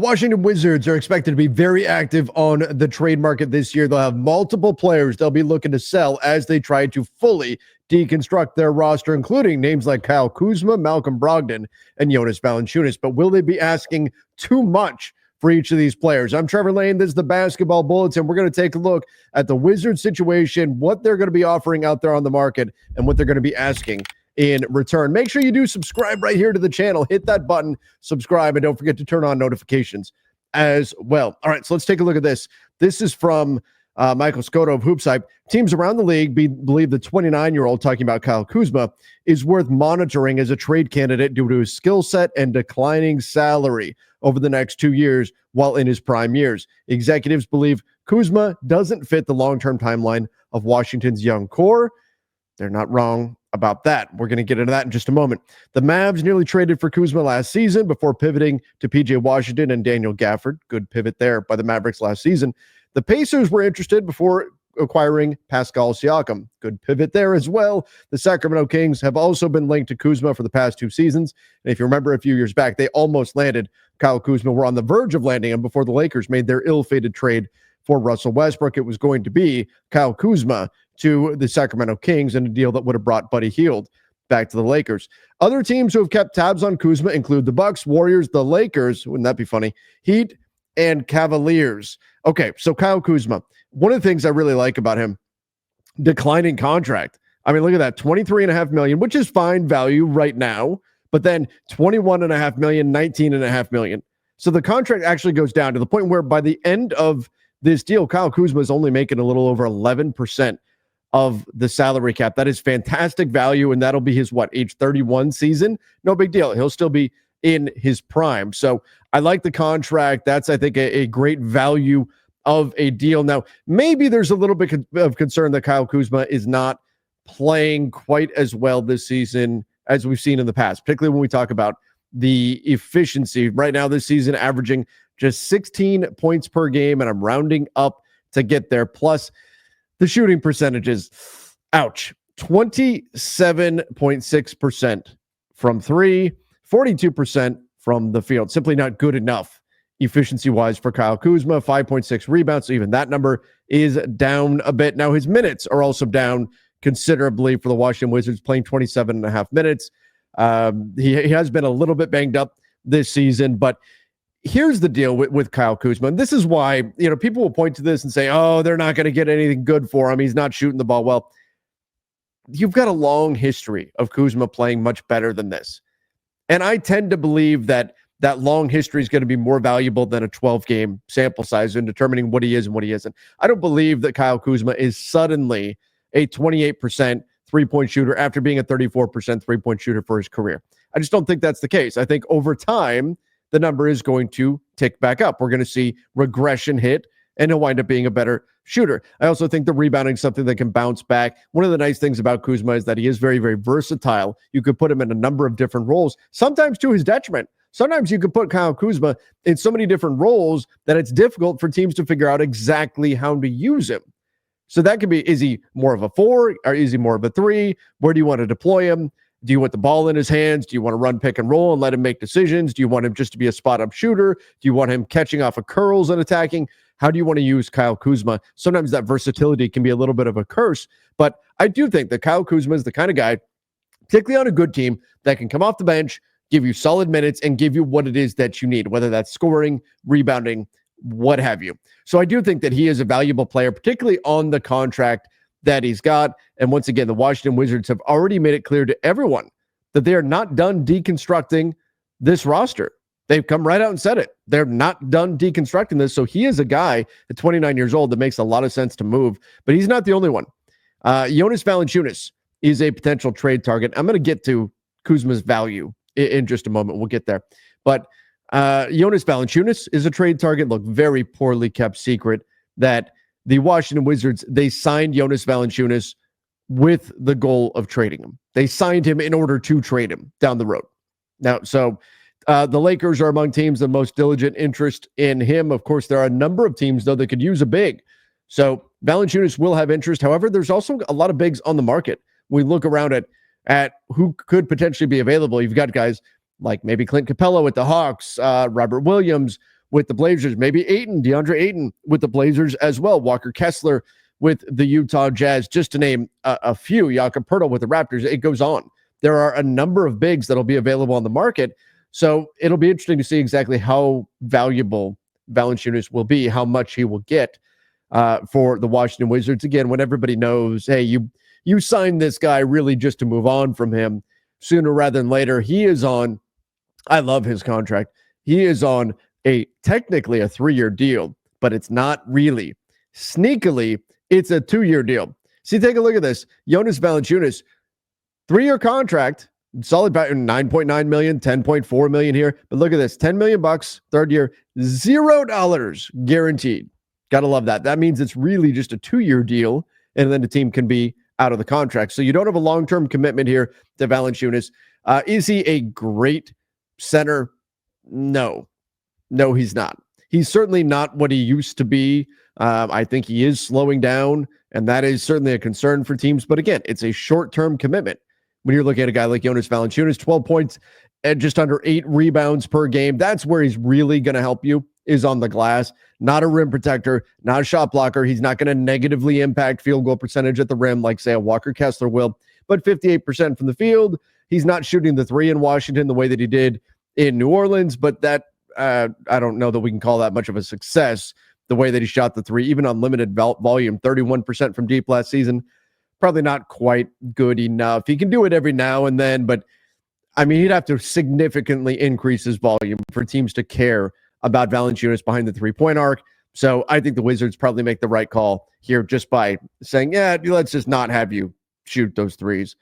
Washington Wizards are expected to be very active on the trade market this year. They'll have multiple players they'll be looking to sell as they try to fully deconstruct their roster, including names like Kyle Kuzma, Malcolm Brogdon, and Jonas Valanciunas. But will they be asking too much for each of these players? I'm Trevor Lane. This is the Basketball Bulletin. We're going to take a look at the Wizards situation, what they're going to be offering out there on the market, and what they're going to be asking in return. Make sure you do subscribe right here to the channel. Hit that button, subscribe, and don't forget to turn on notifications as well. All right, so let's take a look at this. This is from Michael Scotto of Hoops Hype. Teams around the league believe the 29-year-old, talking about Kyle Kuzma, is worth monitoring as a trade candidate due to his skill set and declining salary over the next 2 years while in his prime years. Executives believe Kuzma doesn't fit the long-term timeline of Washington's young core. They're not wrong about that. We're going to get into that in just a moment. The Mavs nearly traded for Kuzma last season before pivoting to PJ Washington and Daniel Gafford. Good pivot there by the Mavericks last season. The Pacers were interested before acquiring Pascal Siakam. Good pivot there as well. The Sacramento Kings have also been linked to Kuzma for the past 2 seasons. And if you remember a few years back, they almost landed Kyle Kuzma. Were on the verge of landing him before the Lakers made their ill-fated trade for Russell Westbrook. It was going to be Kyle Kuzma to the Sacramento Kings in a deal that would have brought Buddy Hield back to the Lakers. Other teams who have kept tabs on Kuzma include the Bucks, Warriors, the Lakers, wouldn't that be funny, Heat, and Cavaliers. Okay, so Kyle Kuzma, one of the things I really like about him, declining contract. I mean, look at that, $23.5 million, which is fine value right now, but then $21.5 million, $19.5 million. So the contract actually goes down to the point where by the end of this deal, Kyle Kuzma is only making a little over 11% of the salary cap. That is fantastic value, and that'll be his, age 31 season? No big deal. He'll still be in his prime. So I like the contract. That's, I think, a great value of a deal. Now, maybe there's a little bit of concern that Kyle Kuzma is not playing quite as well this season as we've seen in the past, particularly when we talk about the efficiency. Right now this season, averaging just 16 points per game, and I'm rounding up to get there. Plus, the shooting percentages, ouch, 27.6% from three, 42% from the field. Simply not good enough efficiency-wise for Kyle Kuzma. 5.6 rebounds, so even that number is down a bit. Now, his minutes are also down considerably for the Washington Wizards, playing 27.5 minutes. He has been a little bit banged up this season, but here's the deal with Kyle Kuzma. And this is why, people will point to this and say, oh, they're not going to get anything good for him. He's not shooting the ball well. You've got a long history of Kuzma playing much better than this. And I tend to believe that long history is going to be more valuable than a 12-game sample size in determining what he is and what he isn't. I don't believe that Kyle Kuzma is suddenly a 28% three-point shooter after being a 34% three-point shooter for his career. I just don't think that's the case. I think over time, the number is going to tick back up. We're going to see regression hit, and he'll wind up being a better shooter. I also think the rebounding is something that can bounce back. One of the nice things about Kuzma is that he is very, very versatile. You could put him in a number of different roles, sometimes to his detriment. Sometimes you could put Kyle Kuzma in so many different roles that it's difficult for teams to figure out exactly how to use him. So that could be, is he more of a 4 or is he more of a 3? Where do you want to deploy him? Do you want the ball in his hands? Do you want to run pick and roll and let him make decisions? Do you want him just to be a spot-up shooter? Do you want him catching off of curls and attacking? How do you want to use Kyle Kuzma? Sometimes that versatility can be a little bit of a curse, but I do think that Kyle Kuzma is the kind of guy, particularly on a good team, that can come off the bench, give you solid minutes, and give you what it is that you need, whether that's scoring, rebounding, what have you. So I do think that he is a valuable player, particularly on the contract that he's got. And once again, the Washington Wizards have already made it clear to everyone that they are not done deconstructing this roster. They've come right out and said it. They're not done deconstructing this. So he is a guy at 29 years old that makes a lot of sense to move, but he's not the only one. Jonas Valanciunas is a potential trade target. I'm going to get to Kuzma's value in just a moment. We'll get there. But Jonas Valanciunas is a trade target. Look, very poorly kept secret that the Washington Wizards, they signed Jonas Valanciunas with the goal of trading him. They signed him in order to trade him down the road. Now, so the Lakers are among teams of most diligent interest in him. Of course, there are a number of teams, though, that could use a big. So Valanciunas will have interest. However, there's also a lot of bigs on the market. We look around at who could potentially be available. You've got guys like maybe Clint Capella with the Hawks, Robert Williams with the Blazers. Maybe DeAndre Ayton with the Blazers as well. Walker Kessler with the Utah Jazz, just to name a few. Jakob Poeltl with the Raptors. It goes on. There are a number of bigs that'll be available on the market. So it'll be interesting to see exactly how valuable Valanciunas will be, how much he will get for the Washington Wizards. Again, when everybody knows, hey, you signed this guy really just to move on from him sooner rather than later. He is on, I love his contract. He is on technically a 3-year deal, but it's not really. Sneakily, it's a 2-year deal. See, take a look at this. Jonas Valanciunas, 3-year contract, solid back, 9.9 million, 10.4 million here. But look at this, $10 million, 3rd year, $0 guaranteed. Gotta love that. That means it's really just a 2-year deal, and then the team can be out of the contract. So you don't have a long-term commitment here to Valanciunas. Is he a great center? No, he's not. He's certainly not what he used to be. I think he is slowing down, and that is certainly a concern for teams. But again, it's a short-term commitment. When you're looking at a guy like Jonas Valanciunas, 12 points and just under 8 rebounds per game, that's where he's really going to help you, is on the glass. Not a rim protector, not a shot blocker. He's not going to negatively impact field goal percentage at the rim like, say, a Walker Kessler will. But 58% from the field. He's not shooting the 3 in Washington the way that he did in New Orleans, but that I don't know that we can call that much of a success, the way that he shot the 3, even on limited volume, 31% from deep last season. Probably not quite good enough. He can do it every now and then, but I mean, he'd have to significantly increase his volume for teams to care about Valanciunas behind the 3-point arc. So I think the Wizards probably make the right call here just by saying, yeah, let's just not have you shoot those 3s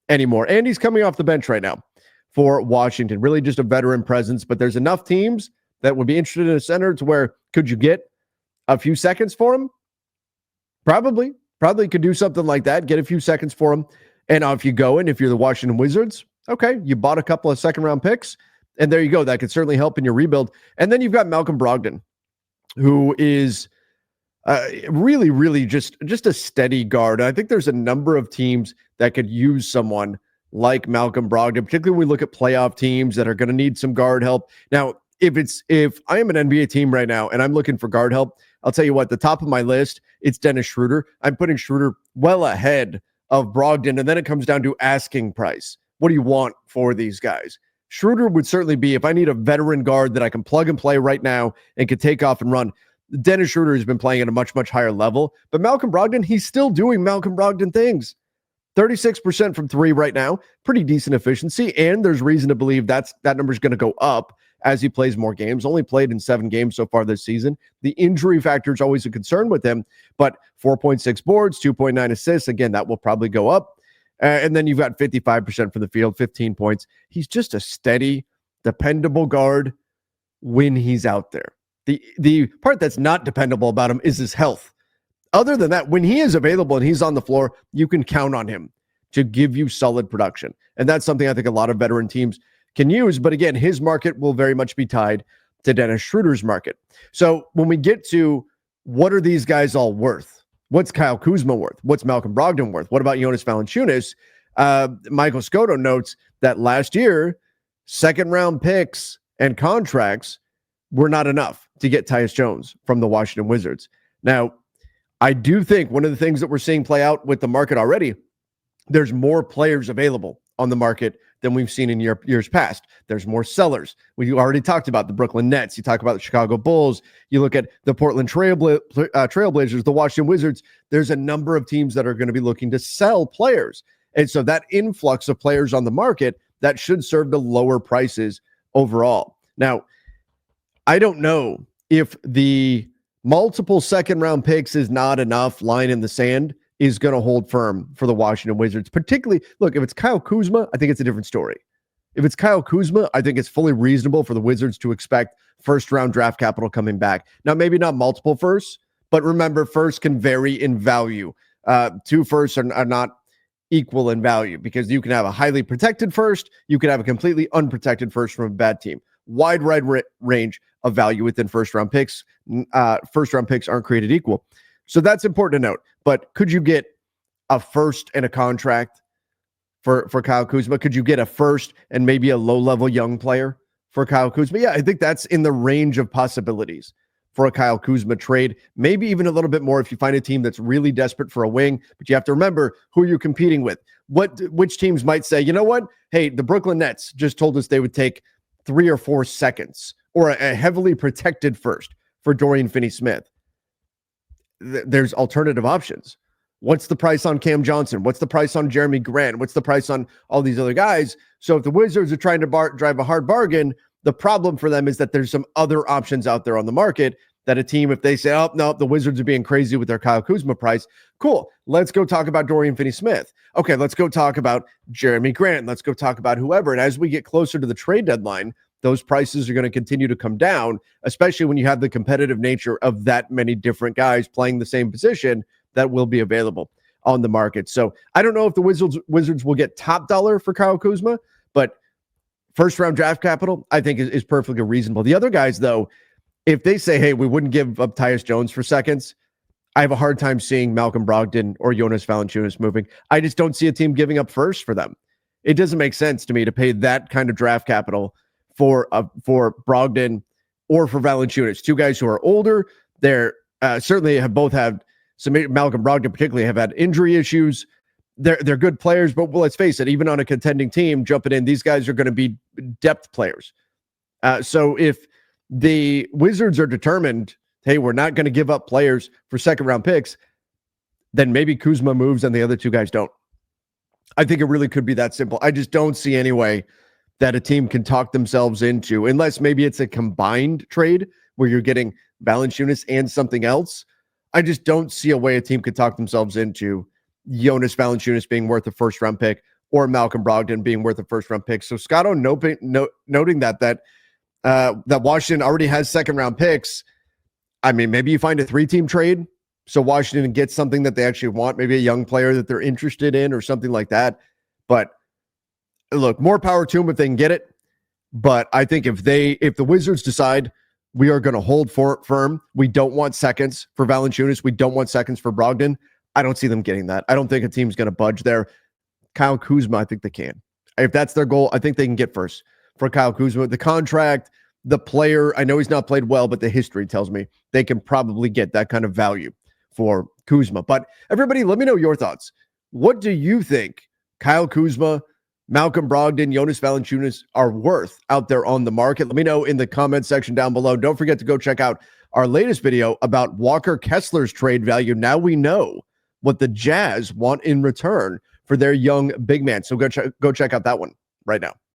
anymore. And he's coming off the bench right now for Washington. Really just a veteran presence, but there's enough teams that would be interested in a center to where could you get a few seconds for him? Probably could do something like that, get a few seconds for him. And if you go in, if you're the Washington Wizards, okay, you bought a couple of second-round picks, and there you go. That could certainly help in your rebuild. And then you've got Malcolm Brogdon, who is really, really just a steady guard. I think there's a number of teams that could use someone like Malcolm Brogdon, particularly when we look at playoff teams that are going to need some guard help. Now, if I am an NBA team right now and I'm looking for guard help, I'll tell you what, the top of my list, it's Dennis Schroeder. I'm putting Schroeder well ahead of Brogdon, and then it comes down to asking price. What do you want for these guys? Schroeder would certainly be, if I need a veteran guard that I can plug and play right now and can take off and run, Dennis Schroeder has been playing at a much, much higher level. But Malcolm Brogdon, he's still doing Malcolm Brogdon things. 36% from 3 right now, pretty decent efficiency, and there's reason to believe that number is going to go up as he plays more games. Only played in 7 games so far this season. The injury factor is always a concern with him, but 4.6 boards, 2.9 assists. Again, that will probably go up. And then you've got 55% from the field, 15 points. He's just a steady, dependable guard when he's out there. The part that's not dependable about him is his health. Other than that, when he is available and he's on the floor, you can count on him to give you solid production. And that's something I think a lot of veteran teams can use. But again, his market will very much be tied to Dennis Schroeder's market. So when we get to what are these guys all worth? What's Kyle Kuzma worth? What's Malcolm Brogdon worth? What about Jonas Valanciunas? Michael Scotto notes that last year, second-round picks and contracts were not enough to get Tyus Jones from the Washington Wizards. Now, I do think one of the things that we're seeing play out with the market already, there's more players available on the market than we've seen in years past. There's more sellers. We already talked about the Brooklyn Nets. You talk about the Chicago Bulls. You look at the Portland Trailblazers, the Washington Wizards. There's a number of teams that are going to be looking to sell players. And so that influx of players on the market, that should serve to lower prices overall. Now, I don't know if the multiple second-round picks is not enough line in the sand is going to hold firm for the Washington Wizards. Particularly, look, if it's Kyle Kuzma, I think it's a different story. If it's Kyle Kuzma, I think it's fully reasonable for the Wizards to expect first-round draft capital coming back. Now, maybe not multiple firsts, but remember, first can vary in value. 2 firsts are not equal in value because you can have a highly protected first, you can have a completely unprotected first from a bad team. Wide range of value within first-round picks. First-round picks aren't created equal. So that's important to note. But could you get a first and a contract for Kyle Kuzma? Could you get a first and maybe a low-level young player for Kyle Kuzma. Yeah, I think that's in the range of possibilities for a Kyle Kuzma trade. Maybe even a little bit more if you find a team that's really desperate for a wing. But you have to remember who you're competing with. Which teams might say, you know what? Hey, the Brooklyn Nets just told us they would take 3 or 4 seconds or a heavily protected first for Dorian Finney-Smith. There's alternative options. What's the price on Cam Johnson? What's the price on Jeremy Grant? What's the price on all these other guys? So if the Wizards are trying to drive a hard bargain, the problem for them is that there's some other options out there on the market that a team, if they say, oh, no, the Wizards are being crazy with their Kyle Kuzma price, cool. Let's go talk about Dorian Finney-Smith. Okay, let's go talk about Jeremy Grant. Let's go talk about whoever. And as we get closer to the trade deadline, those prices are going to continue to come down, especially when you have the competitive nature of that many different guys playing the same position that will be available on the market. So I don't know if the Wizards will get top dollar for Kyle Kuzma, but first round draft capital, I think is perfectly reasonable. The other guys, though, if they say, hey, we wouldn't give up Tyus Jones for seconds, I have a hard time seeing Malcolm Brogdon or Jonas Valanciunas moving. I just don't see a team giving up first for them. It doesn't make sense to me to pay that kind of draft capital for Brogdon or for Valanciunas, two guys who are older. They're certainly have both had some. Malcolm Brogdon particularly have had injury issues. They're good players, but let's face it, even on a contending team, jumping in, these guys are going to be depth players. So if the Wizards are determined, hey, we're not going to give up players for second round picks, then maybe Kuzma moves and the other two guys don't. I think it really could be that simple. I just don't see any way that a team can talk themselves into, unless maybe it's a combined trade where you're getting Valanciunas and something else. I just don't see a way a team could talk themselves into Jonas Valanciunas being worth a first round pick or Malcolm Brogdon being worth a first round pick. So Scotto noting that Washington already has second round picks. I mean, maybe you find a 3-team trade so Washington gets something that they actually want, maybe a young player that they're interested in or something like that. But look, more power to them if they can get it. But I think if the Wizards decide we are going to hold firm, we don't want seconds for Valanciunas, we don't want seconds for Brogdon, I don't see them getting that. I don't think a team's going to budge there. Kyle Kuzma, I think they can. If that's their goal, I think they can get first for Kyle Kuzma. The contract, the player, I know he's not played well, but the history tells me they can probably get that kind of value for Kuzma. But everybody, let me know your thoughts. What do you think Kyle Kuzma, Malcolm Brogdon, Jonas Valanciunas are worth out there on the market? Let me know in the comment section down below. Don't forget to go check out our latest video about Walker Kessler's trade value. Now we know what the Jazz want in return for their young big man. So go check out that one right now.